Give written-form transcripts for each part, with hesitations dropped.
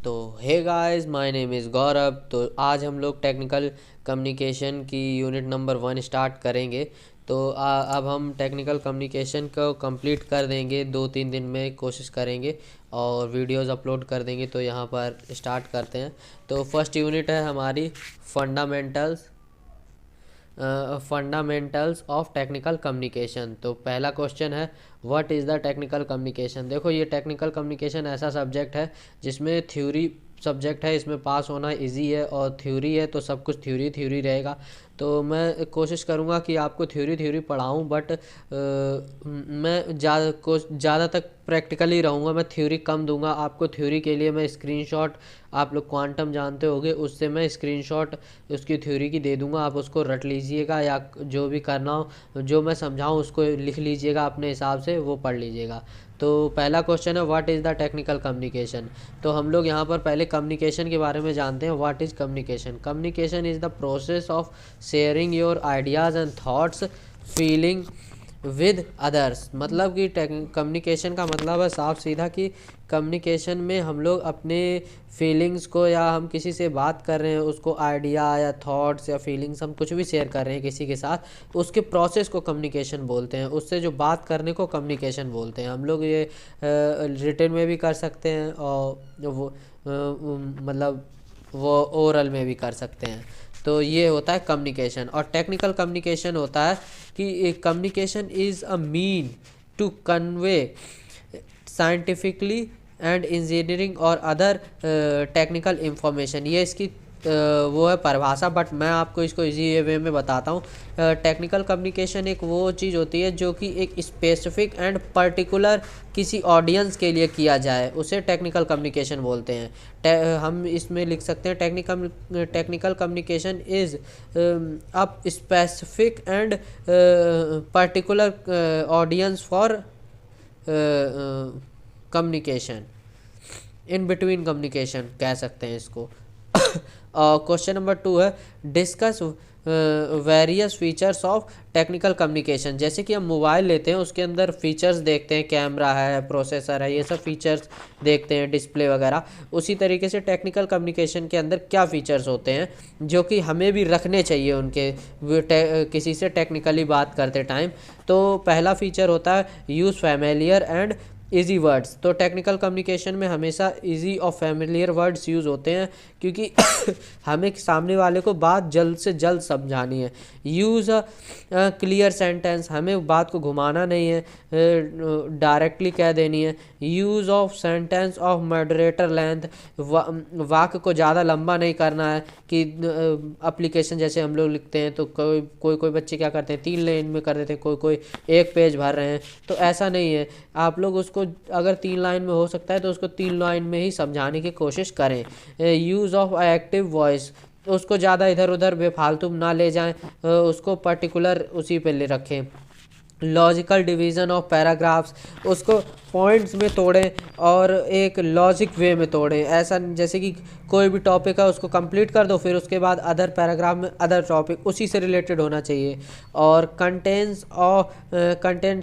तो hey guys, my name is Gaurav. तो आज हम लोग टेक्निकल कम्युनिकेशन की यूनिट नंबर 1 स्टार्ट करेंगे। तो अब हम टेक्निकल कम्युनिकेशन को कंप्लीट कर देंगे, 2-3 दिन में कोशिश करेंगे और वीडियोस अपलोड कर देंगे। तो यहाँ पर स्टार्ट करते हैं। तो फर्स्ट यूनिट है हमारी फंडामेंटल्स ऑफ टेक्निकल कम्युनिकेशन। तो पहला क्वेश्चन है, what is the technical communication. देखो, ये टेक्निकल कम्युनिकेशन ऐसा सब्जेक्ट है जिसमें थ्योरी सब्जेक्ट है, इसमें पास होना इजी है और थ्योरी है तो सब कुछ थ्योरी थ्योरी रहेगा। तो मैं कोशिश करूँगा कि आपको थ्योरी थ्योरी पढ़ाऊँ, बट मैं ज़्यादा तक प्रैक्टिकली रहूँगा। मैं थ्योरी कम दूंगा आपको। थ्योरी के लिए मैं स्क्रीनशॉट, आप लोग क्वांटम जानते होगे, उससे मैं स्क्रीनशॉट उसकी थ्योरी की दे दूंगा। आप उसको रट लीजिएगा या जो भी करना हो, जो मैं समझाऊँ उसको लिख लीजिएगा, अपने हिसाब से वो पढ़ लीजिएगा। तो पहला क्वेश्चन है, what is the technical communication. तो हम लोग यहाँ पर पहले कम्युनिकेशन के बारे में जानते हैं। What is communication. Communication is the process of sharing your ideas and thoughts feeling with others. मतलब कि कम्युनिकेशन का मतलब है साफ सीधा कि कम्युनिकेशन में हम लोग अपने फीलिंग्स को, या हम किसी से बात कर रहे हैं उसको आइडिया या थॉट्स या फीलिंग्स, हम कुछ भी शेयर कर रहे हैं किसी के साथ, उसके प्रोसेस को कम्युनिकेशन बोलते हैं। उससे जो बात करने को कम्युनिकेशन बोलते हैं। हम लोग ये रिटन में भी कर सकते हैं और मतलब वो ओरल में भी कर सकते हैं। तो ये होता है कम्युनिकेशन। और टेक्निकल कम्युनिकेशन होता है कि communication is a mean to convey scientifically and engineering और अदर टेक्निकल इंफॉर्मेशन। ये इसकी वो है परिभाषा, बट मैं आपको इसको इजी वे में बताता हूँ। टेक्निकल कम्युनिकेशन एक वो चीज़ होती है जो कि एक स्पेसिफिक एंड पर्टिकुलर किसी ऑडियंस के लिए किया जाए, उसे टेक्निकल कम्युनिकेशन बोलते हैं। हम इसमें लिख सकते हैं, technical communication is a specific and particular audience for communication, in between communication कह सकते हैं इसको। क्वेश्चन नंबर 2 है, discuss various features of technical communication. जैसे कि हम मोबाइल लेते हैं, उसके अंदर फीचर्स देखते हैं, कैमरा है, प्रोसेसर है, ये सब फीचर्स देखते हैं, डिस्प्ले वगैरह। उसी तरीके से टेक्निकल कम्युनिकेशन के अंदर क्या फीचर्स होते हैं जो कि हमें भी रखने चाहिए उनके किसी से टेक्निकली बात करते टाइम। तो पहला फीचर होता है use familiar and easy words. तो टेक्निकल कम्युनिकेशन में हमेशा ईजी और फैमिलियर वर्ड्स यूज़ होते हैं, क्योंकि हमें सामने वाले को बात जल्द से जल्द समझानी है। यूज़ अ क्लियर सेंटेंस, हमें बात को घुमाना नहीं है, डायरेक्टली कह देनी है। Use of sentence of moderator length, वाक्य को ज़्यादा लंबा नहीं करना है। कि एप्लीकेशन जैसे हम लोग लिखते हैं तो कोई बच्चे क्या करते हैं, 3 लाइन में कर देते हैं, कोई 1 पेज भर रहे हैं। तो ऐसा नहीं है। आप लोग उसको अगर 3 लाइन में हो सकता है तो उसको 3 लाइन में ही समझाने की कोशिश करें। यूज़ ऑफ एक्टिव वॉइस, उसको ज़्यादा इधर उधर बेफालतू ना ले जाएं, उसको पर्टिकुलर उसी पे ले रखें। लॉजिकल डिवीज़न ऑफ पैराग्राफ्स, उसको पॉइंट्स में तोड़ें और एक लॉजिक वे में तोड़ें। ऐसा जैसे कि कोई भी टॉपिक है उसको कंप्लीट कर दो, फिर उसके बाद अदर पैराग्राफ में अदर टॉपिक उसी से रिलेटेड होना चाहिए। और contents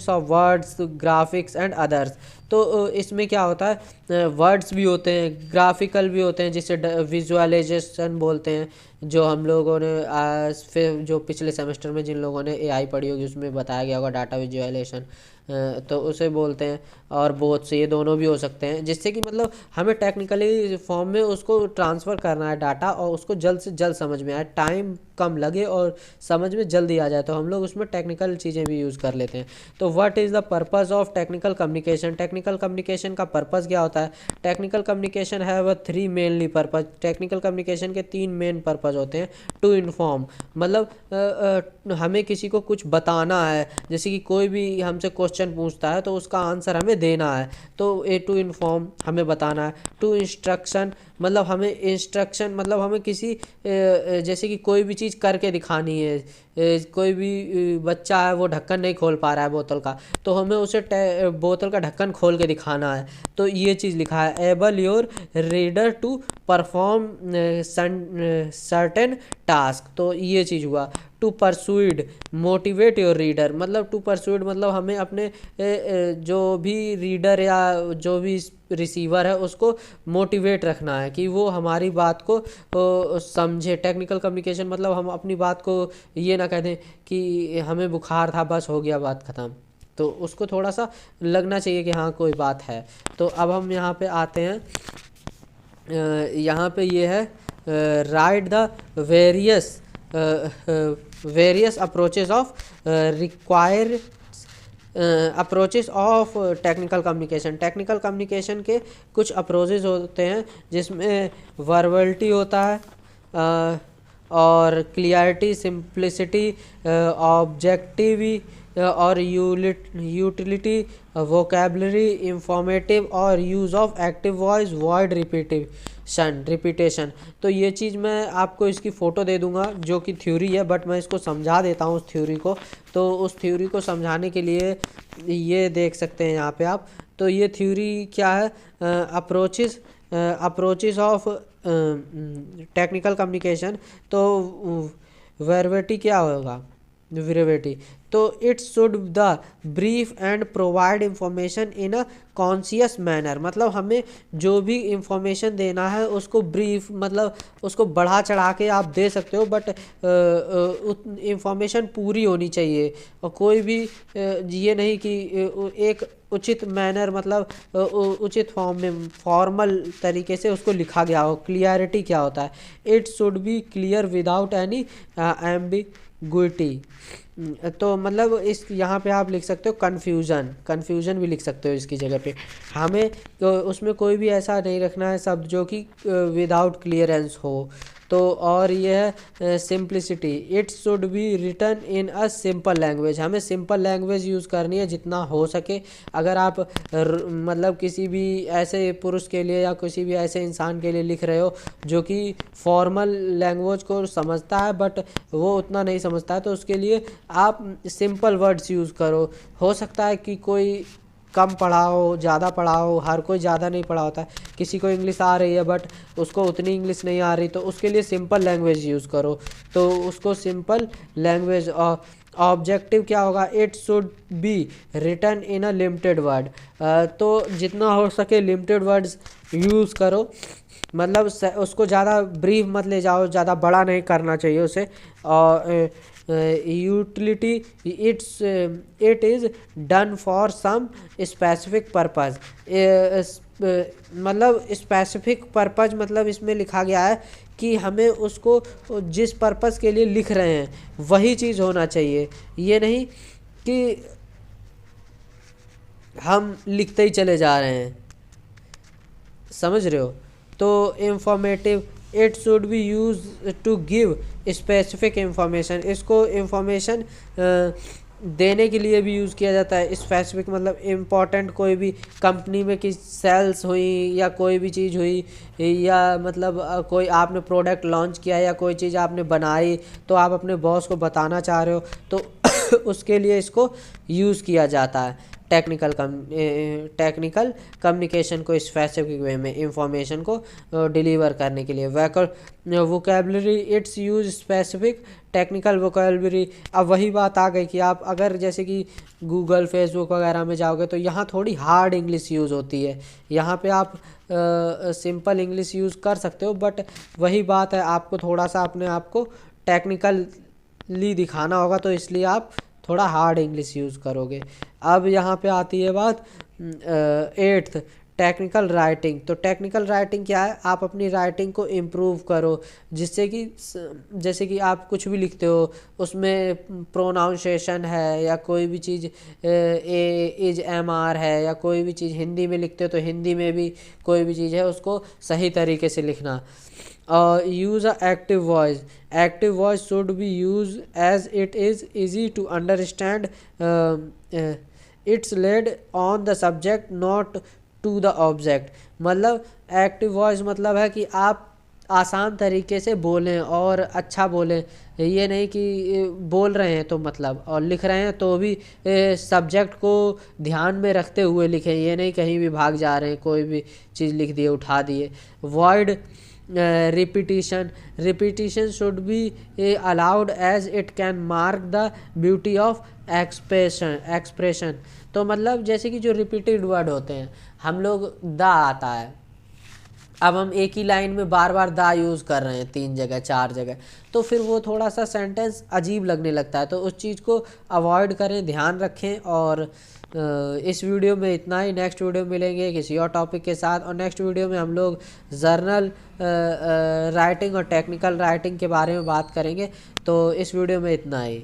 of words, graphics and others. तो इसमें क्या होता है, वर्ड्स भी होते हैं, ग्राफिकल भी होते हैं, जिसे विजुअलाइजेशन बोलते हैं। जो हम लोगों ने फिर जो पिछले सेमेस्टर में जिन लोगों ने एआई पढ़ी होगी उसमें बताया गया होगा, डाटा विजुअलाइजेशन, तो उसे बोलते हैं। और बोथ से ये दोनों भी हो सकते हैं, जिससे कि मतलब हमें टेक्निकली फॉर्म में उसको ट्रांसफ़र करना है डाटा, और उसको जल्द से जल्द समझ में आए, टाइम कम लगे और समझ में जल्दी आ जाए, तो हम लोग उसमें टेक्निकल चीज़ें भी यूज़ कर लेते हैं। तो what is the purpose of technical communication. Technical communication का पर्पज़ क्या होता है। टेक्निकल कम्युनिकेशन है वह 3 मेनली पर्पज़। टेक्निकल कम्युनिकेशन के 3 मेन पर्पज़ होते हैं। टू इन्फॉर्म, मतलब हमें किसी को कुछ बताना है, जैसे कि कोई भी हमसे क्वेश्चन पूछता है तो उसका आंसर हमें देना है, तो टू इन्फॉर्म हमें बताना है। टू इंस्ट्रक्शन, मतलब हमें किसी जैसे कि कोई भी चीज़ करके दिखानी है। कोई भी बच्चा है वो ढक्कन नहीं खोल पा रहा है बोतल का, तो हमें उसे बोतल का ढक्कन खोल के दिखाना है। तो ये चीज़ लिखा है, able your reader to perform certain task. तो ये चीज़ हुआ। To persuade motivate your reader, मतलब टू परसूड मतलब हमें अपने जो भी रीडर या जो भी रिसीवर है उसको मोटिवेट रखना है कि वो हमारी बात को समझे। टेक्निकल कम्युनिकेशन मतलब हम अपनी बात को ये ना कह दें कि हमें बुखार था बस हो गया बात ख़त्म, तो उसको थोड़ा सा लगना चाहिए कि हाँ कोई बात है। तो अब हम यहाँ पे आते हैं, यहाँ पे ये है right the various approaches of require approaches of technical communication. Technical communication के कुछ अप्रोचेस होते हैं जिसमें वर्बलिटी होता है और क्लियरिटी, सिंप्लिसिटी, ऑब्जेक्टिवी और यूटिलिटी, वोकेबलरी, इंफॉर्मेटिव और use of active voice, void repetition. तो ये चीज़ मैं आपको इसकी फ़ोटो दे दूंगा जो कि थ्योरी है, बट मैं इसको समझा देता हूँ उस थ्योरी को। तो उस थ्योरी को समझाने के लिए ये देख सकते हैं यहाँ पे आप। तो ये थ्योरी क्या है, अप्रोचेस ऑफ टेक्निकल कम्युनिकेशन। तो वर्बलिटी क्या होगा, ब्रीविटी। तो it should the brief and provide information in a conscious manner, मतलब हमें जो भी इंफॉर्मेशन देना है उसको ब्रीफ मतलब उसको बढ़ा चढ़ा के आप दे सकते हो, बट इंफॉर्मेशन पूरी होनी चाहिए। और कोई भी ये नहीं कि एक उचित मैनर मतलब उचित फॉर्म में फॉर्मल तरीके से उसको लिखा गया हो। क्लियरिटी क्या होता है, it should B clear without any ambiguity. तो मतलब इस यहाँ पे आप लिख सकते हो कन्फ्यूज़न भी लिख सकते हो इसकी जगह पे। हमें तो उसमें कोई भी ऐसा नहीं रखना है शब्द जो कि विदाउट क्लियरेंस हो। तो और ये है simplicity, it should be written in a simple language. हमें सिंपल लैंग्वेज यूज़ करनी है जितना हो सके। अगर आप मतलब किसी भी ऐसे पुरुष के लिए या किसी भी ऐसे इंसान के लिए लिख रहे हो जो कि फॉर्मल लैंग्वेज को समझता है बट वो उतना नहीं समझता है, तो उसके लिए आप सिंपल वर्ड्स यूज़ करो। हो सकता है कि कोई कम पढ़ा हो, ज़्यादा पढ़ा हो, हर कोई ज़्यादा नहीं पढ़ा होता है। किसी को इंग्लिश आ रही है बट उसको उतनी इंग्लिश नहीं आ रही, तो उसके लिए सिंपल लैंग्वेज यूज़ करो। तो उसको सिंपल लैंग्वेज। ऑब्जेक्टिव क्या होगा, it should be written in a limited word. तो जितना हो सके लिमिटेड वर्ड्स यूज़ करो, मतलब उसको ज़्यादा ब्रीफ मत ले जाओ, ज़्यादा बड़ा नहीं करना चाहिए उसे। और utility, it is done for some specific purpose. मतलब स्पेसिफिक पर्पज़ मतलब इसमें लिखा गया है कि हमें उसको जिस पर्पज़ के लिए लिख रहे हैं वही चीज़ होना चाहिए। ये नहीं कि हम लिखते ही चले जा रहे हैं, समझ रहे हो। तो informative, it should be use to give specific information. इसको इंफॉर्मेशन देने के लिए भी यूज़ किया जाता है। स्पेसिफिक मतलब इम्पॉर्टेंट, कोई भी कंपनी में की सेल्स हुई या कोई भी चीज़ हुई, या मतलब कोई आपने प्रोडक्ट लॉन्च किया या कोई चीज़ आपने बनाई तो आप अपने बॉस को बताना चाह रहे हो, तो उसके लिए इसको यूज़ किया जाता है। टेक्निकल कम्युनिकेशन को स्पेसिफिक वे में इंफॉर्मेशन को डिलीवर करने के लिए। Vocabulary, it's use specific technical vocabulary. अब वही बात आ गई कि आप अगर जैसे कि गूगल, फेसबुक वगैरह में जाओगे तो यहाँ थोड़ी हार्ड इंग्लिश यूज़ होती है। यहाँ पे आप सिंपल इंग्लिश यूज़ कर सकते हो, बट वही बात है आपको थोड़ा सा अपने आप को टेक्निकली दिखाना होगा, तो इसलिए आप थोड़ा हार्ड इंग्लिश यूज़ करोगे। अब यहाँ पे आती है बात 8th, टेक्निकल राइटिंग। तो टेक्निकल राइटिंग क्या है, आप अपनी राइटिंग को इम्प्रूव करो, जिससे कि जैसे कि आप कुछ भी लिखते हो उसमें प्रोनाउंसिएशन है या कोई भी चीज़ इज एम आर है, या कोई भी चीज़ हिंदी में लिखते हो तो हिंदी में भी कोई भी चीज़ है उसको सही तरीके से लिखना। use a active voice. Active voice should be used as it is easy to understand. It's led on the subject, not to the object. मतलब एक्टिव वॉइस मतलब है कि आप आसान तरीके से बोलें और अच्छा बोलें। ये नहीं कि बोल रहे हैं तो मतलब और लिख रहे हैं तो भी सब्जेक्ट को ध्यान में रखते हुए लिखें। ये नहीं कहीं भी भाग जा रहे हैं, कोई भी चीज़ लिख दिए, उठा दिए। Void repetition should be allowed as it can mark the beauty of expression. तो मतलब जैसे कि जो रिपीटेड वर्ड होते हैं, हम लोग द आता है, अब हम एक ही लाइन में बार बार दा यूज़ कर रहे हैं 3 जगह 4 जगह, तो फिर वो थोड़ा सा सेंटेंस अजीब लगने लगता है। तो उस चीज़ को अवॉइड करें, ध्यान रखें। और इस वीडियो में इतना ही। नेक्स्ट वीडियो मिलेंगे किसी और टॉपिक के साथ, और नेक्स्ट वीडियो में हम लोग जर्नल राइटिंग और टेक्निकल राइटिंग के बारे में बात करेंगे। तो इस वीडियो में इतना ही।